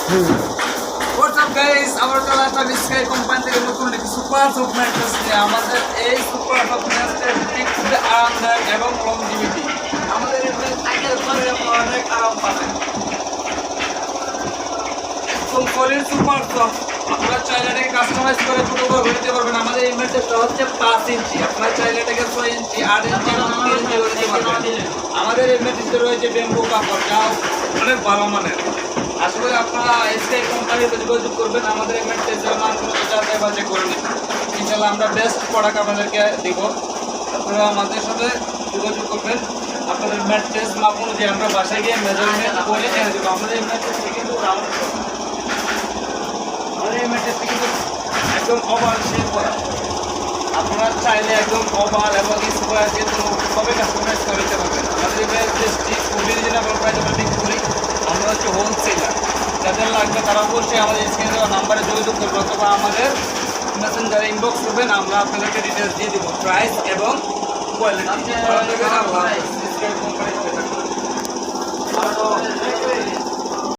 WhatsApp guys, আমরা চলে আসলাম sky company থেকে নতুন একটি সুপার সফট ম্যাট্রেস নিয়ে। আমাদের এই সুপার সফট ম্যাট্রেস খুবই আরামদায়ক এবং লংজিভিটি। আমাদের এখানে সাইকেল করে অনেক আরাম পাবেন। একদম সলিড সুপার সফট। আপনারা চাইলে এটাকে কাস্টমাইজ করে ছোট করে নিতে পারবেন। আমাদের এই ম্যাট্রেসটা হচ্ছে 5 ইঞ্চি। আপনারা চাইলে এটাকে 6 ইঞ্চি, 8 ইঞ্চি এবং 3 ইঞ্চি করে নিতে পারবেন। আমাদের এই ম্যাট্রেসে রয়েছে ব্যাম্বু কাপড়, যা অনেক ভালো মানের। আশা করি আপনারা স্কাই কোম্পানিতে যোগাযোগ করবেন। আমাদের এই ম্যাট্রেসের মানগুলো যাচাই বাছাই করে নেবেন। ইনশাআল্লাহ আমরা বেস্ট প্রোডাক্ট আপনাদেরকে দিব। আপনারা আমাদের সাথে যোগাযোগ করবেন। আপনাদের ম্যাট্রেস মাপ অনুযায়ী আমরা বাসায় গিয়ে মেজারমেন্ট করে এনে দেবো। আমাদের এই ম্যাট্রেসটি কিন্তু রাউন্ড, আমাদের এই ম্যাট্রেসটি কিন্তু একদম ওভাল শেপ করা। আপনারা চাইলে একদম ওভাল এবং স্কোয়ার যে কোনোভাবে কাস্টমাইজ করে নিতে পারবেন। আমাদের এই ম্যাট্রেসটি খুবই রিজনেবল প্রাইসে আমরা বিক্রি করি। আমরা হচ্ছে হোলসেলার। যাদের লাগবে তারা অবশ্যই আমাদের স্ক্রিনে দেওয়া নাম্বারে যোগাযোগ করবে অথবা আমাদের মেসেঞ্জারে ইনবক্স করবেন। আমরা আপনাদেরকে ডিটেলস দিয়ে দেবো, প্রাইস এবং কোয়ালিটি।